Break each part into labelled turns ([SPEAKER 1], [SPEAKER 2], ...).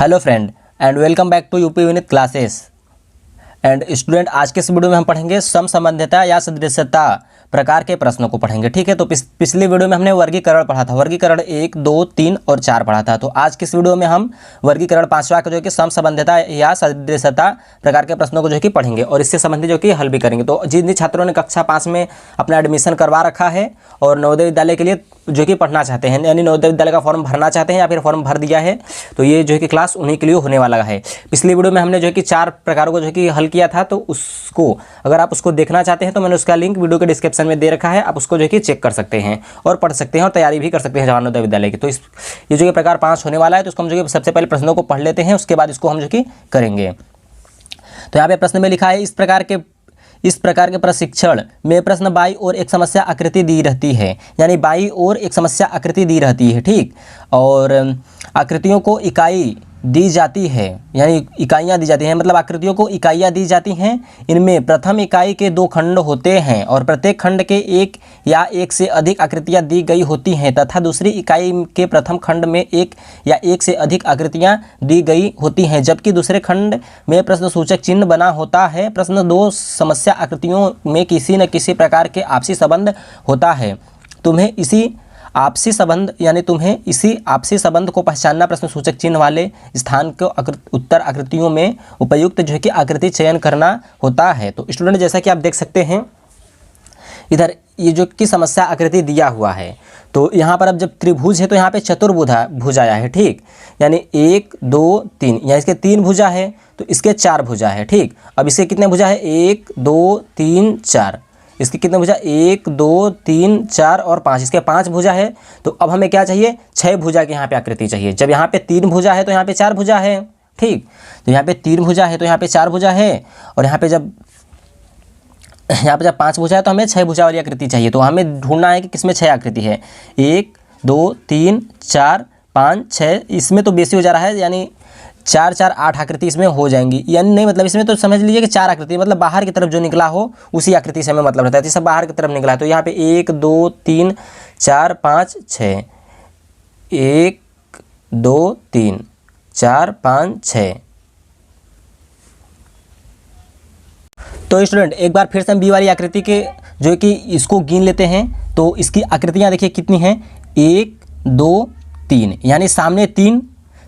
[SPEAKER 1] Hello friend and welcome back to UP unit classes. And student, आज के इस video में हम पढ़ेंगे समसंबंधिता या सदृशता प्रकार के प्रश्नों को पढ़ेंगे। ठीक है, तो पिछली वीडियो में हमने वर्गीकरण पढ़ा था, वर्गीकरण 1, 2, 3 और 4 पढ़ा था। तो आज की इस वीडियो में हम वर्गीकरण 5वां का जो कि समसंबंधिता या सदृशता प्रकार के प्रश्नों को जो कि पढ़ेंगे और इससे संबंधित जो कि हल भी करेंगे। तो जिन छात्रों ने कक्षा 5 में अपना एडमिशन करवा रखा है और नवोदय विद्यालय के लिए जो कि पढ़ना चाहते हैं, यानी नवोदय विद्यालय का फॉर्म भरना चाहते हैं या फिर फॉर्म भर दिया है, तो ये जो है कि क्लास उन्हीं के लिए होने वाला है। पिछली वीडियो में हमने जो है कि 4 प्रकारों को जो है कि हल किया था, तो उसको अगर आप उसको देखना चाहते हैं तो मैंने उसका लिंक वीडियो के डिस्क्रिप्शन में दे रखा है। आप उसको जो है कि चेक कर सकते हैं और पढ़ सकते हैं और तैयारी भी कर सकते हैं जवाहर नवोदय विद्यालय की। तो ये जो कि प्रकार 5 होने वाला है, तो उसको हम जो कि सबसे पहले प्रश्नों को पढ़ लेते हैं, उसके बाद इसको हम जो कि करेंगे। तो यहाँ पे प्रश्न में लिखा है, इस प्रकार के प्रशिक्षण में प्रश्न बाई और एक समस्या आकृति दी रहती है, यानी बाई और एक समस्या आकृति दी रहती है। ठीक, और आकृतियों को इकाई दी जाती है, यानी इकाइयाँ दी जाती हैं, मतलब आकृतियों को इकाइयाँ दी जाती हैं। इनमें प्रथम इकाई के 2 खंड होते हैं और प्रत्येक खंड के एक या एक से अधिक आकृतियाँ दी गई होती हैं, तथा दूसरी इकाई के प्रथम खंड में एक या एक से अधिक आकृतियाँ दी गई होती हैं, जबकि दूसरे खंड में प्रश्नसूचक चिन्ह बना होता है। प्रश्न 2 समस्या आकृतियों में किसी न किसी प्रकार के आपसी संबंध होता है। तुम्हें इसी आपसी संबंध को पहचानना, प्रश्न सूचक चिन्ह वाले स्थान को उत्तर आकृतियों में उपयुक्त जो है कि आकृति चयन करना होता है। तो स्टूडेंट, जैसा कि आप देख सकते हैं इधर ये जो कि समस्या आकृति दिया हुआ है, तो यहाँ पर अब जब त्रिभुज है तो यहाँ पे चतुर्भुज आया है। ठीक, यानी 1, 2, 3, यहाँ इसके 3 भुजा है तो इसके 4 भुजा है। ठीक, अब इसके कितने भुजा है? 1, 2, 3, 4। इसके कितने भुजा? 1, 2, 3, 4 और 5। इसके 5 भुजा है। तो अब हमें क्या चाहिए? 6 भुजा की यहाँ पे आकृति चाहिए। जब यहाँ पे 3 भुजा है तो यहाँ पे 4 भुजा है। ठीक, तो यहाँ पे 3 भुजा है तो यहाँ पे 4 भुजा है, और यहाँ पे जब 5 भुजा है तो हमें 6 भुजा वाली आकृति चाहिए। तो हमें ढूंढना है कि किसमें 6 आकृति है। 1, 2, 3, 4, 5, 6। इसमें तो बेसी हो जा रहा है, यानी 4, 4, 8 आकृति इसमें हो जाएंगी, यानी नहीं, मतलब इसमें तो समझ लीजिए कि 4 आकृति, मतलब बाहर की तरफ जो निकला हो उसी आकृति से हमें मतलब रहता है। जैसे बाहर की तरफ निकला है तो यहाँ पे 1, 2, 3, 4, 5, 6, 1, 2, 3, 4, 5, 6। तो स्टूडेंट, एक बार फिर से हम बी वाली आकृति के जो कि इसको गिन लेते हैं। तो इसकी आकृतियाँ देखिए कितनी हैं? 1, 2, 3, यानी सामने 3,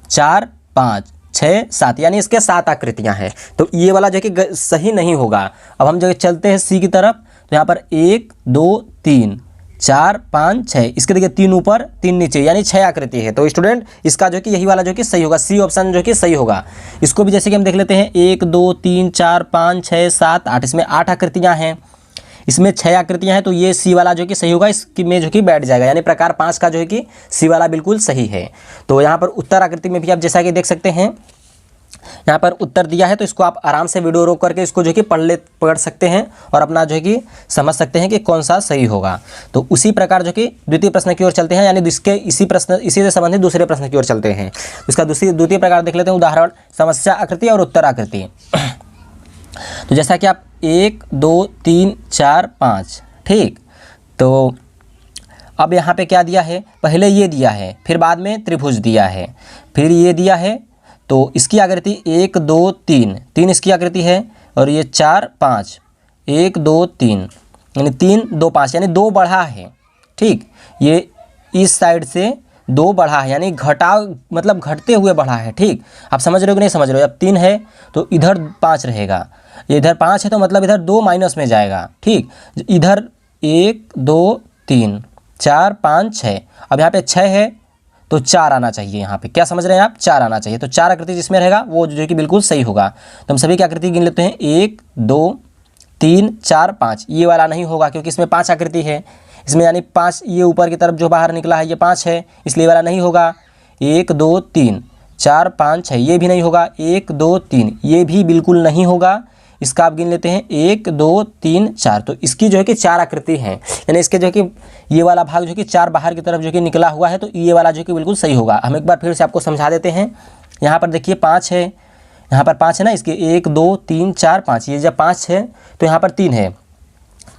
[SPEAKER 1] 4, 5, 6, 7, यानी इसके 7 आकृतियां हैं। तो ये वाला जो कि सही नहीं होगा। अब हम जो चलते हैं सी की तरफ, तो यहाँ पर 1, 2, 3, 4, 5, 6, इसके देखिए 3 ऊपर 3 नीचे, यानी 6 आकृति है। तो स्टूडेंट, इसका जो कि यही वाला जो कि सही होगा, सी ऑप्शन जो कि सही होगा। इसको भी जैसे कि हम देख लेते हैं, 1, 2, 3, 4, 5, 6, 7, 8, इसमें 8 आकृतियाँ हैं, इसमें 6 आकृतियां हैं, तो ये सी वाला जो कि सही होगा, इसकी में जो कि बैठ जाएगा, यानी प्रकार 5 का जो है कि सी वाला बिल्कुल सही है। तो यहाँ पर उत्तर आकृति में भी आप जैसा कि देख सकते हैं, यहाँ पर उत्तर दिया है, तो इसको आप आराम से वीडियो रोक करके इसको जो कि पढ़ सकते हैं और अपना जो है कि समझ सकते हैं कि कौन सा सही होगा। तो उसी प्रकार जो कि द्वितीय प्रश्न की ओर चलते हैं, यानी इसी से संबंधित दूसरे प्रश्न की ओर चलते हैं। इसका द्वितीय प्रकार देख लेते हैं, उदाहरण समस्या आकृति और उत्तर आकृति। तो जैसा कि आप 1, 2, 3, 4, 5, ठीक, तो अब यहाँ पे क्या दिया है? पहले ये दिया है, फिर बाद में त्रिभुज दिया है, फिर ये दिया है। तो इसकी आकृति 1, 2, 3 इसकी आकृति है, और ये 4, 5, 1, 2, 3, यानी 3, 2, 5, यानी 2 बढ़ा है। ठीक, ये इस साइड से 2 बढ़ा है, यानी मतलब घटते हुए बढ़ा है। ठीक, आप समझ रहे हो कि नहीं समझ रहे हो? अब 3 है तो इधर 5 रहेगा, इधर 5 है तो मतलब इधर 2 माइनस में जाएगा। ठीक, इधर 1, 2, 3, 4, 5, 6। अब यहाँ पे 6 है तो 4 आना चाहिए। यहाँ पे क्या समझ रहे हैं आप? 4 आना चाहिए। तो 4 आकृति जिसमें रहेगा वो जो कि बिल्कुल सही होगा। तो हम सभी की आकृति गिन लेते हैं, 1, 2, 3, 4, 5। ये वाला नहीं होगा क्योंकि इसमें 5 आकृति है, इसमें यानी 5, ये ऊपर की तरफ जो बाहर निकला है ये 5 है, इसलिए वाला नहीं होगा। 1, 2, 3, 4, 5, 6, ये भी नहीं होगा। 1, 2, 3, ये भी बिल्कुल नहीं होगा। इसका आप गिन लेते हैं, 1, 2, 3, 4। तो इसकी जो है कि 4 आकृति हैं, यानी इसके जो है कि ये वाला भाग जो कि 4 बाहर की तरफ जो कि निकला हुआ है, तो ये वाला जो कि बिल्कुल सही होगा। हम एक बार फिर से आपको समझा देते हैं। यहाँ पर देखिए 5 है, यहाँ पर 5 है ना, इसके 1, 2, 3, 4, 5, ये जब 5 है तो यहाँ पर 3 है,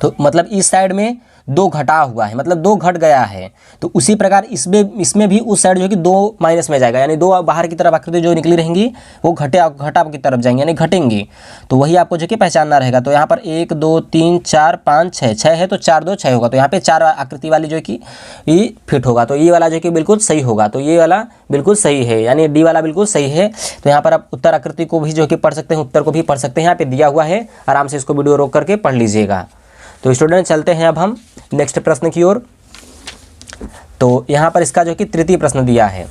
[SPEAKER 1] तो मतलब इस साइड में 2 घटा हुआ है, मतलब 2 घट गया है। तो उसी प्रकार इसमें भी उस साइड जो है कि 2 माइनस में जाएगा, यानी 2 बाहर की तरफ आकृति जो निकली रहेंगी वो घटा की तरफ जाएंगी, यानी घटेंगी। तो वही आपको जो कि पहचानना रहेगा। तो यहाँ पर 1 2 3 4 5 6 6 है, तो 4 2 6 होगा। तो यहाँ पे 4 आकृति वाली जो कि ये फिट होगा। तो ये वाला जो कि बिल्कुल सही होगा। तो ये वाला बिल्कुल सही है, यानी डी वाला बिल्कुल सही है। तो यहाँ पर आप उत्तर आकृति को भी जो कि पढ़ सकते हैं, उत्तर को भी पढ़ सकते हैं। यहाँ पे दिया हुआ है, आराम से इसको वीडियो रोक करके पढ़ लीजिएगा। तो स्टूडेंट चलते हैं अब हम नेक्स्ट प्रश्न की ओर। तो यहाँ पर इसका जो कि तृतीय प्रश्न दिया है,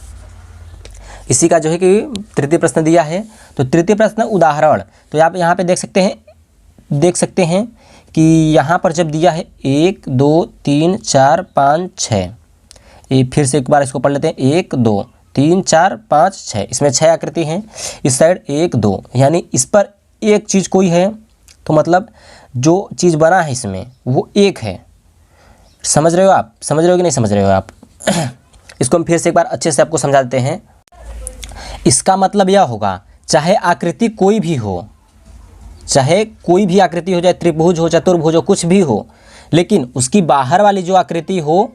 [SPEAKER 1] इसी का जो है कि तृतीय प्रश्न दिया है। तो तृतीय प्रश्न उदाहरण, तो आप यहाँ पे देख सकते हैं कि यहाँ पर जब दिया है 1 2 3 4 5 6, ये फिर से एक बार इसको पढ़ लेते हैं। 1 2 3 4 5 6, इसमें 6 आकृति हैं। इस साइड 1 2, यानी इस पर एक चीज़ कोई है, तो मतलब जो चीज़ बना है इसमें वो एक है। समझ रहे हो आप? समझ रहे हो कि नहीं समझ रहे हो आप? इसको हम फिर से एक बार अच्छे से आपको समझा देते हैं। इसका मतलब यह होगा, चाहे आकृति कोई भी हो, चाहे कोई भी आकृति हो, चाहे त्रिभुज हो, चतुर्भुज हो, कुछ भी हो, लेकिन उसकी बाहर वाली जो आकृति हो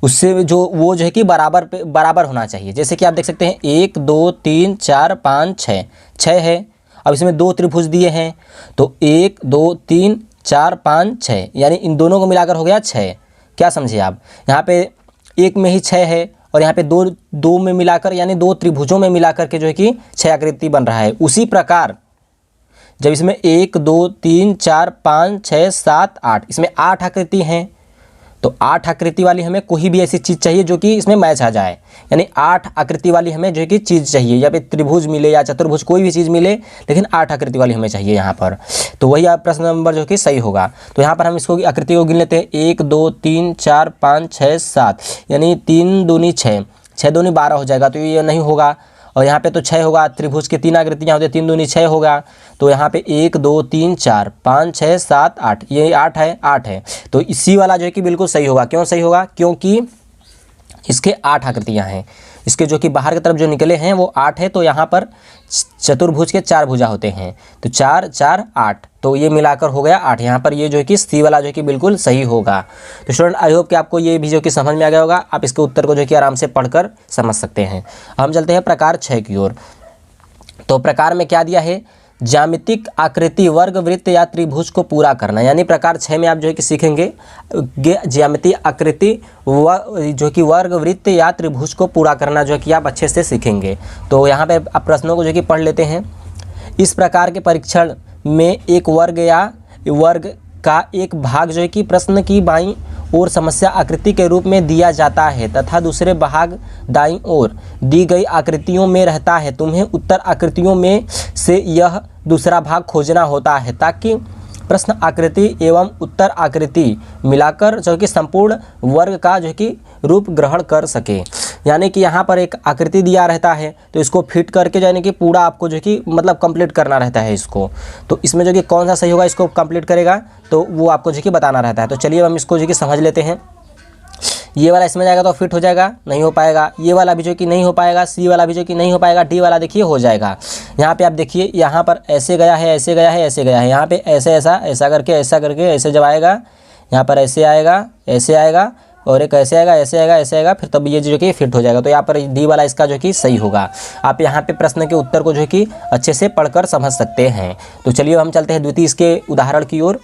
[SPEAKER 1] उससे जो वो जो है कि बराबर होना चाहिए। जैसे कि आप देख सकते हैं 1 2 3 4 5 6, 6 है। अब इसमें 2 त्रिभुज दिए हैं, तो 1 2 3 4 5 6, यानी इन दोनों को मिलाकर हो गया 6। क्या समझे आप? यहाँ पे एक में ही 6 है, और यहाँ पे दो में मिलाकर, यानी 2 त्रिभुजों में मिलाकर के जो है कि 6 आकृति बन रहा है। उसी प्रकार जब इसमें 1 2 3 4 5 6 7 8, इसमें 8 आकृति हैं, तो 8 आकृति वाली हमें कोई भी ऐसी चीज़ चाहिए जो कि इसमें मैच आ जाए, यानी 8 आकृति वाली हमें जो है कि चीज़ चाहिए, या फिर त्रिभुज मिले या चतुर्भुज, कोई भी चीज़ मिले, लेकिन 8 आकृति वाली हमें चाहिए यहाँ पर। तो वही आप प्रश्न नंबर जो कि सही होगा। तो यहाँ पर हम इसको आकृति को गिन लेते हैं। 1 2 3 4 5 6 7, यानी 3 दूनी 6, 6 दूनी 12 हो जाएगा, तो ये नहीं होगा। और यहाँ पे तो 6 होगा, त्रिभुज की 3 आकृतियाँ होती हैं, 3 दूनी 6 होगा। तो यहाँ पे 1 2 3 4 5 6 7 8, ये 8 है। तो इसी वाला जो है कि बिल्कुल सही होगा। क्यों सही होगा? क्योंकि इसके 8 आकृतियाँ हैं, इसके जो कि बाहर की तरफ जो निकले हैं वो 8 है। तो यहाँ पर चतुर्भुज के 4 भुजा होते हैं, तो 4 4 8, तो ये मिलाकर हो गया 8। यहाँ पर ये जो है कि सी वाला जो है कि बिल्कुल सही होगा। तो स्टूडेंट आई होप कि आपको ये भी जो कि समझ में आ गया होगा। आप इसके उत्तर को जो कि आराम से पढ़कर समझ सकते हैं। हम चलते हैं प्रकार 6 की ओर। तो प्रकार में क्या दिया है? ज्यामितिक आकृति वर्ग वृत्त या त्रिभुज को पूरा करना, यानी प्रकार 6 में आप जो है कि सीखेंगे ज्यामितीय आकृति जो कि वर्ग वृत्त या त्रिभुज को पूरा करना जो है कि आप अच्छे से सीखेंगे। तो यहाँ पे आप प्रश्नों को जो कि पढ़ लेते हैं। इस प्रकार के परीक्षण में एक वर्ग या वर्ग का एक भाग जो है कि प्रश्न की बाईं ओर समस्या आकृति के रूप में दिया जाता है तथा दूसरे भाग दाईं ओर दी गई आकृतियों में रहता है। तुम्हें उत्तर आकृतियों में से यह दूसरा भाग खोजना होता है ताकि प्रश्न आकृति एवं उत्तर आकृति मिलाकर जो कि संपूर्ण वर्ग का जो कि रूप ग्रहण कर सके। यानी कि यहाँ पर एक आकृति दिया रहता है, तो इसको फिट करके यानी कि पूरा आपको जो कि मतलब कंप्लीट करना रहता है इसको। तो इसमें जो कि कौन सा सही होगा, इसको कंप्लीट करेगा तो वो आपको जो कि बताना रहता है। तो चलिए हम इसको जो कि समझ लेते हैं। ये वाला इसमें जाएगा तो फिट हो जाएगा, नहीं हो पाएगा। ये वाला भी जो कि नहीं हो पाएगा, सी वाला भी जो कि नहीं हो पाएगा, डी वाला देखिए हो जाएगा। यहाँ पे आप देखिए, यहाँ पर ऐसे गया है, ऐसे गया है, ऐसे गया है, यहाँ पे ऐसे ऐसा करके ऐसे जब आएगा, यहाँ पर ऐसे आएगा और एक ऐसे आएगा, फिर तब ये जो कि फिट हो जाएगा। तो यहाँ पर डी वाला इसका जो कि सही होगा। आप यहाँ पे प्रश्न के उत्तर को जो कि अच्छे से पढ़कर समझ सकते हैं। तो चलिए हम चलते हैं द्वितीय इसके उदाहरण की ओर,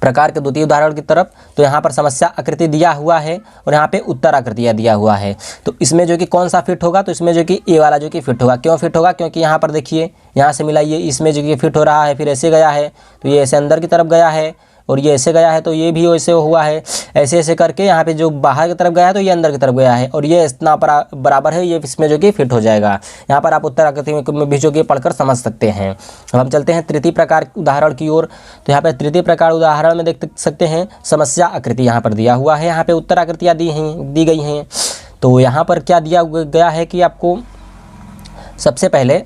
[SPEAKER 1] प्रकार के द्वितीय उदाहरण की तरफ। तो यहाँ पर समस्या आकृति दिया हुआ है और यहाँ पे उत्तर आकृतियाँ दिया हुआ है। तो इसमें जो कि कौन सा फिट होगा, तो इसमें जो कि ए वाला जो कि फिट होगा। क्यों फिट होगा? क्योंकि यहाँ पर देखिए, यहाँ से मिलाइए, इसमें जो कि फिट हो रहा है, फिर ऐसे गया है तो ये ऐसे अंदर की तरफ गया है, और ये ऐसे गया है तो ये भी वैसे हुआ है, ऐसे करके यहाँ पे जो बाहर की तरफ गया है तो ये अंदर की तरफ गया है, और ये इतना बराबर है, ये इसमें जो कि फिट हो जाएगा। यहाँ पर आप उत्तर आकृति में भी जो कि पढ़कर समझ सकते हैं। अब हम चलते हैं तृतीय प्रकार उदाहरण की ओर। तो यहाँ पर तृतीय प्रकार उदाहरण में देख सकते हैं समस्या आकृति यहाँ पर दिया हुआ है, यहाँ पे उत्तर आकृतियाँ दी गई हैं। तो यहाँ पर क्या दिया गया है कि आपको सबसे पहले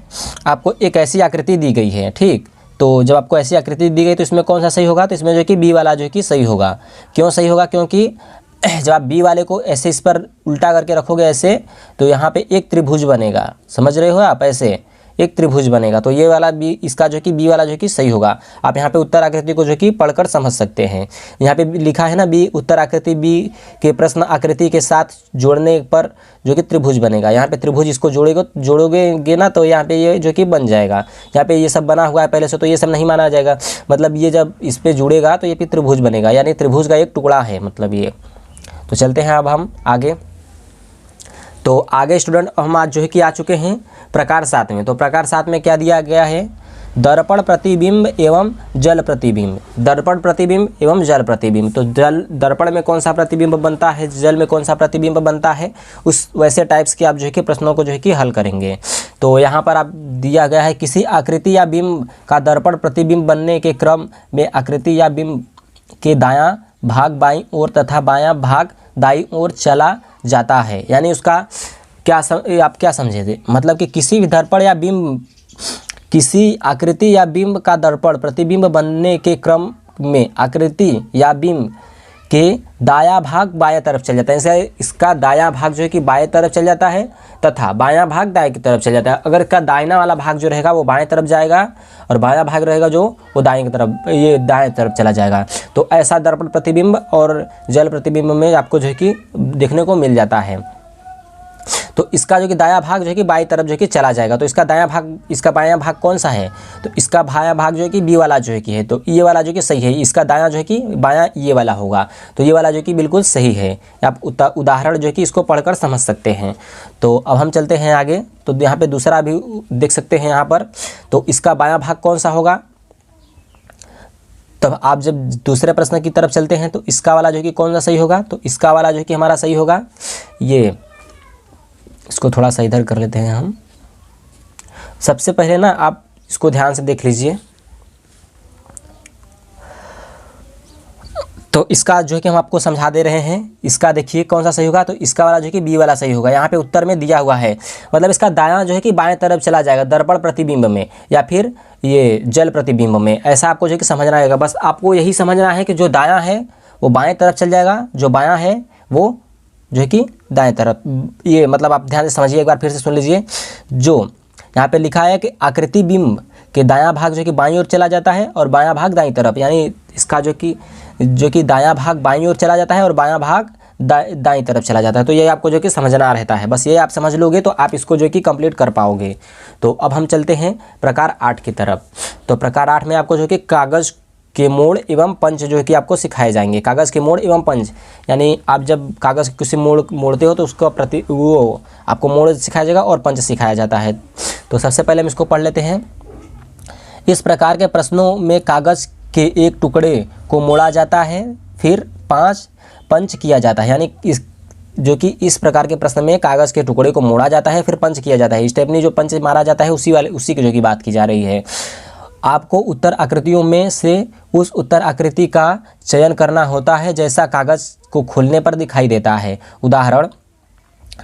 [SPEAKER 1] आपको एक ऐसी आकृति दी गई है, ठीक। तो जब आपको ऐसी आकृति दी गई तो इसमें कौन सा सही होगा, तो इसमें जो कि बी वाला जो कि सही होगा। क्यों सही होगा? क्योंकि जब आप बी वाले को ऐसे इस पर उल्टा करके रखोगे ऐसे, तो यहाँ पे एक त्रिभुज बनेगा। समझ रहे हो आप? ऐसे एक त्रिभुज बनेगा। तो ये वाला बी, इसका जो कि बी वाला जो कि सही होगा। आप यहाँ पे उत्तर आकृति को जो कि पढ़कर समझ सकते हैं। यहाँ पे लिखा है ना बी, उत्तर आकृति बी के प्रश्न आकृति के साथ जोड़ने पर जो कि त्रिभुज बनेगा। यहाँ पे त्रिभुज इसको जोड़ोगे ना तो यहाँ पे ये जो कि बन जाएगा। यहाँ पे ये सब बना हुआ है पहले से, तो ये सब नहीं माना जाएगा। मतलब ये जब इस पे जुड़ेगा तो ये फिर त्रिभुज बनेगा, यानी त्रिभुज का एक टुकड़ा है मतलब ये। तो चलते हैं अब हम आगे। तो आगे स्टूडेंट हम आज जो है कि आ चुके हैं प्रकार 7 में। तो प्रकार 7 में क्या दिया गया है? दर्पण प्रतिबिंब एवं जल प्रतिबिंब। दर्पण प्रतिबिंब एवं जल प्रतिबिंब। तो जल दर्पण में कौन सा प्रतिबिंब बनता है, जल में कौन सा प्रतिबिंब बनता है, उस वैसे टाइप्स के आप जो है कि प्रश्नों को जो है कि हल करेंगे। तो यहाँ पर आप दिया गया है किसी आकृति या बिंब का दर्पण प्रतिबिंब बनने के क्रम में आकृति या बिंब के दायां भाग बाईं ओर तथा बायां भाग दाईं ओर चला जाता है। यानी उसका आप क्या समझे थे? मतलब कि किसी भी दर्पण या बिंब, किसी आकृति या बिंब का दर्पण प्रतिबिंब बनने के क्रम में आकृति या बिंब के दायां भाग बाएं तरफ चल जाता है। जैसे इसका दायां भाग जो है कि बाएं तरफ चल जाता है तथा बायां भाग दाएं की तरफ चल जाता है। अगर इसका दाहिना वाला भाग जो रहेगा वो बाएं तरफ जाएगा और बायां भाग रहेगा जो वो दाएं की तरफ, ये दाएं तरफ चला जाएगा। तो ऐसा दर्पण प्रतिबिंब और जल प्रतिबिंब में आपको जो है कि देखने को मिल जाता है। तो इसका जो कि दायां भाग जो है कि बाईं तरफ जो है कि चला जाएगा। तो इसका दायां भाग, इसका बायां भाग कौन सा है? तो इसका बायां भाग जो है कि बी वाला जो है कि है। तो ये वाला जो कि सही है। इसका दायां जो है कि बायां ये वाला होगा। तो ये वाला जो कि बिल्कुल सही है। आप उदाहरण जो है कि इसको पढ़कर समझ सकते हैं। तो अब हम चलते हैं आगे। तो यहाँ पे दूसरा भी देख सकते हैं यहाँ पर। तो इसका बायां भाग कौन सा होगा? तब आप जब दूसरे प्रश्न की तरफ चलते हैं तो इसका वाला जो कि कौन सा सही होगा? तो इसका वाला जो कि हमारा सही होगा ये। इसको थोड़ा सा इधर कर लेते हैं हम। सबसे पहले ना आप इसको ध्यान से देख लीजिए। तो इसका जो है कि हम आपको समझा दे रहे हैं। इसका देखिए कौन सा सही होगा? तो इसका वाला जो है कि बी वाला सही होगा। यहाँ पे उत्तर में दिया हुआ है। मतलब इसका दायां जो है कि बाएं तरफ चला जाएगा दर्पण प्रतिबिंब में या फिर ये जल प्रतिबिंब में। ऐसा आपको जो है कि समझना रहेगा। बस आपको यही समझना है कि जो दायां है वो बाएं तरफ चल जाएगा, जो बायां है वो जो है कि दाएं तरफ। ये मतलब आप ध्यान से समझिए, एक बार फिर से सुन लीजिए। जो यहाँ पे लिखा है कि आकृति बिंब के दायां भाग जो कि बाईं ओर चला जाता है और बायां भाग दाईं तरफ, यानी इसका जो कि दायां भाग बाईं ओर चला जाता है और बायां भाग दाईं तरफ चला जाता है। तो ये आपको जो कि समझना रहता है। बस ये आप समझ लोगे तो आप इसको जो कि कंप्लीट कर पाओगे। तो अब हम चलते हैं प्रकार 8 की तरफ। तो प्रकार 8 में आपको जो कि कागज़ के मोड़ एवं पंच जो है कि आपको सिखाए जाएंगे। कागज़ के मोड़ एवं पंच, यानी आप जब कागज़ किसी मोड़ते हो तो उसका वो आपको मोड़ सिखाया जाएगा और पंच सिखाया जाता है। तो सबसे पहले हम इसको पढ़ लेते हैं। इस प्रकार के प्रश्नों में कागज़ के एक टुकड़े को मोड़ा जाता है, फिर 5 पंच किया जाता है। यानी इस प्रकार के प्रश्न में कागज़ के टुकड़े को मोड़ा जाता है, फिर पंच किया जाता है। स्टेपनी जो पंच मारा जाता है उसी की जो की बात की जा रही है। आपको उत्तर आकृतियों में से उस उत्तर आकृति का चयन करना होता है जैसा कागज़ को खोलने पर दिखाई देता है। उदाहरण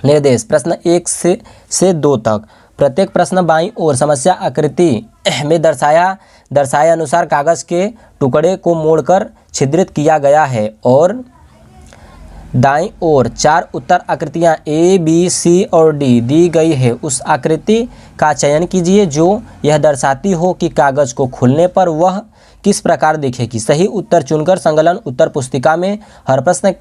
[SPEAKER 1] निर्देश प्रश्न 1 से 2 तक। प्रत्येक प्रश्न बाईं ओर समस्या आकृति में दर्शाए अनुसार कागज़ के टुकड़े को मोड़कर छिद्रित किया गया है और दाईं ओर 4 उत्तर आकृतियां A, B, C और D दी गई है। उस आकृति का चयन कीजिए जो यह दर्शाती हो कि कागज़ को खोलने पर वह किस प्रकार दिखेगी। सही उत्तर चुनकर संकलन उत्तर पुस्तिका में हर प्रश्न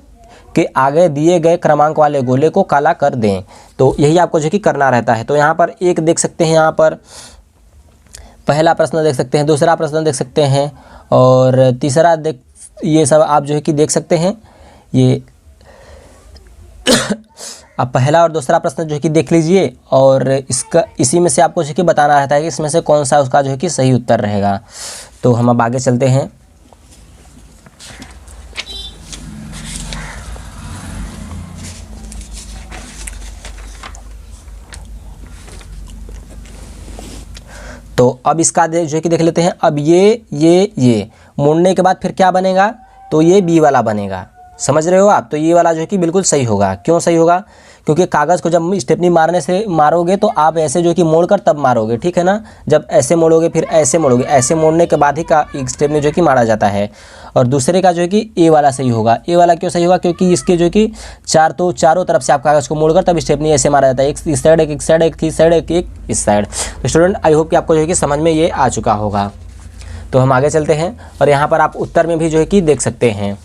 [SPEAKER 1] के आगे दिए गए क्रमांक वाले गोले को काला कर दें। तो यही आपको जो कि करना रहता है। तो यहाँ पर एक देख सकते हैं, यहाँ पर पहला प्रश्न देख सकते हैं, दूसरा प्रश्न देख सकते हैं और तीसरा ये सब आप जो है कि देख सकते हैं। ये अब पहला और दूसरा प्रश्न जो है कि देख लीजिए और इसी में से आपको जो है कि बताना रहता है कि इसमें से कौन सा उसका जो है कि सही उत्तर रहेगा। तो हम अब आगे चलते हैं। तो अब इसका जो है कि देख लेते हैं। अब ये मोड़ने के बाद फिर क्या बनेगा? तो ये बी वाला बनेगा। समझ रहे हो आप। तो ये वाला जो है कि बिल्कुल सही होगा। क्यों सही होगा? क्योंकि कागज़ को जब स्टेपनी मारने से मारोगे तो आप ऐसे जो है कि मोड़कर तब मारोगे, ठीक है ना। जब ऐसे मोड़ोगे फिर ऐसे मोड़ोगे, ऐसे मोड़ने के बाद ही का एक स्टेपनी जो है कि मारा जाता है। और दूसरे का जो है कि ए वाला सही होगा। ए वाला क्यों सही होगा? क्योंकि इसके जो है कि चारों तरफ से आप कागज़ को मोड़कर तब स्टेपनी ऐसे मारा जाता है, एक इस साइड, एक साइड, एक इस साइड, एक इस साइड। तो स्टूडेंट आई होप कि आपको जो है कि समझ में ये आ चुका होगा। तो हम आगे चलते हैं और यहाँ पर आप उत्तर में भी जो है कि देख सकते हैं।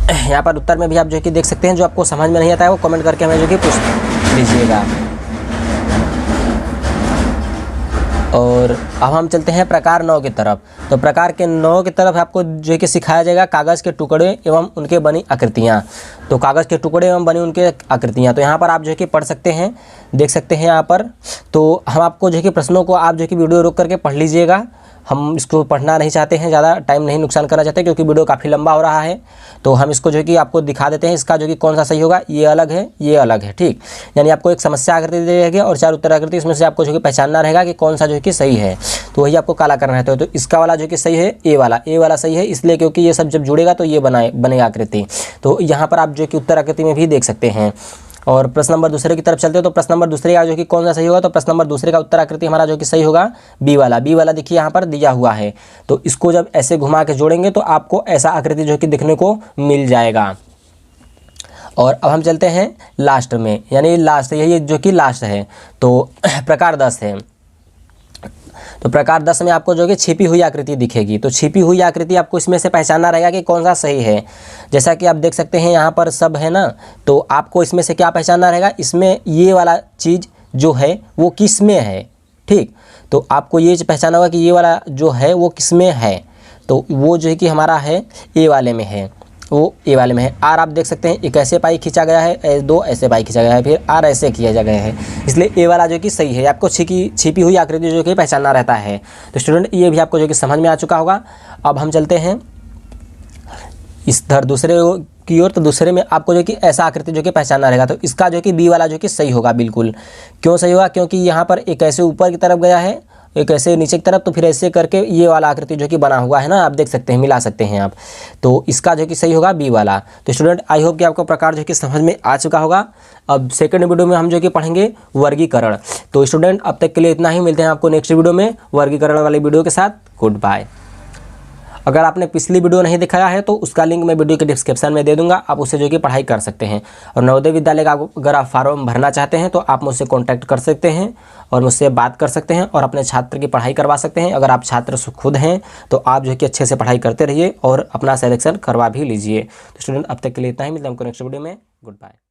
[SPEAKER 1] यहाँ पर उत्तर में भी आप जो है कि देख सकते हैं। जो आपको समझ में नहीं आता है वो कमेंट करके हमें जो कि पूछ लीजिएगा। और अब हम चलते हैं प्रकार 9 की तरफ। तो प्रकार के 9 की तरफ आपको जो है कि सिखाया जाएगा कागज़ के टुकड़े एवं उनके बनी आकृतियाँ। तो कागज़ के टुकड़े एवं बनी उनके आकृतियाँ, तो यहाँ पर आप जो है कि पढ़ सकते हैं, देख सकते हैं यहाँ पर। तो हम आपको जो है कि प्रश्नों को आप जो है कि वीडियो रोक करके पढ़ लीजिएगा। हम इसको पढ़ना नहीं चाहते हैं, ज़्यादा टाइम नहीं नुकसान करना चाहते क्योंकि वीडियो काफ़ी लंबा हो रहा है। तो हम इसको जो है कि आपको दिखा देते हैं, इसका जो कि कौन सा सही होगा। ये अलग है, ये अलग है, ठीक। यानी आपको एक समस्या आकृति दी जाएगी और 4 उत्तर आकृति, इसमें से आपको जो कि पहचानना रहेगा कि कौन सा जो है कि सही है। तो वही आपको काला करना रहता है। तो इसका वाला जो कि सही है ए वाला सही है, इसलिए क्योंकि ये सब जब जुड़ेगा तो ये बनेगा आकृति। तो यहाँ पर आप जो कि उत्तर आकृति में भी देख सकते हैं। और प्रश्न नंबर दूसरे की तरफ चलते हो तो प्रश्न नंबर दूसरे का जो कि कौन सा सही होगा। तो प्रश्न नंबर दूसरे का उत्तर आकृति हमारा जो कि सही होगा बी वाला देखिए यहाँ पर दिया हुआ है। तो इसको जब ऐसे घुमा के जोड़ेंगे तो आपको ऐसा आकृति जो कि दिखने को मिल जाएगा। और अब हम चलते हैं लास्ट में, यानी लास्ट यही जो कि लास्ट है। तो प्रकार 10 है। तो प्रकार 10 में आपको जो कि छिपी हुई आकृति दिखेगी। तो छिपी हुई आकृति आपको इसमें से पहचानना रहेगा कि कौन सा सही है। जैसा कि आप देख सकते हैं यहाँ पर सब है ना, तो आपको इसमें से क्या पहचानना रहेगा, इसमें ये वाला चीज़ जो है वो किस में है, ठीक। तो आपको ये पहचाना होगा कि ये वाला जो है वो किस में है। तो वो जो है कि हमारा है ए वाले में है, वो ए वाले में है। आर आप देख सकते हैं एक ऐसे पाई खींचा गया है, 2 ऐसे पाई खींचा गया है, फिर आर ऐसे किया जा गया है, इसलिए ए वाला जो कि सही है। आपको छिपी हुई आकृति जो कि पहचानना रहता है। तो स्टूडेंट ये भी आपको जो कि समझ में आ चुका होगा। अब हम चलते हैं इस दूसरे की ओर। तो दूसरे में आपको जो कि ऐसा आकृति जो कि पहचानना रहेगा। तो इसका जो कि बी वाला जो कि सही होगा बिल्कुल। क्यों सही होगा? क्योंकि यहाँ पर एक ऐसे ऊपर की तरफ गया है, एक ऐसे नीचे की तरफ, तो फिर ऐसे करके ये वाला आकृति जो कि बना हुआ है ना, आप देख सकते हैं, मिला सकते हैं आप। तो इसका जो कि सही होगा बी वाला। तो स्टूडेंट आई होप कि आपको प्रकार जो कि समझ में आ चुका होगा। अब सेकंड वीडियो में हम जो कि पढ़ेंगे वर्गीकरण। तो स्टूडेंट अब तक के लिए इतना ही, मिलते हैं आपको नेक्स्ट वीडियो में वर्गीकरण वाली वीडियो के साथ। Goodbye. अगर आपने पिछली वीडियो नहीं दिखाया है तो उसका लिंक मैं वीडियो के डिस्क्रिप्शन में दे दूंगा, आप उससे जो कि पढ़ाई कर सकते हैं। और नवोदय विद्यालय का अगर आप फॉर्म भरना चाहते हैं तो आप मुझसे कांटेक्ट कर सकते हैं और मुझसे बात कर सकते हैं और अपने छात्र की पढ़ाई करवा सकते हैं। अगर आप छात्र खुद हैं तो आप जो कि अच्छे से पढ़ाई करते रहिए और अपना सिलेक्शन करवा भी लीजिए। तो स्टूडेंट अब तक के लिए इतना ही, मिलता है हमको नेक्स्ट वीडियो में। Good bye.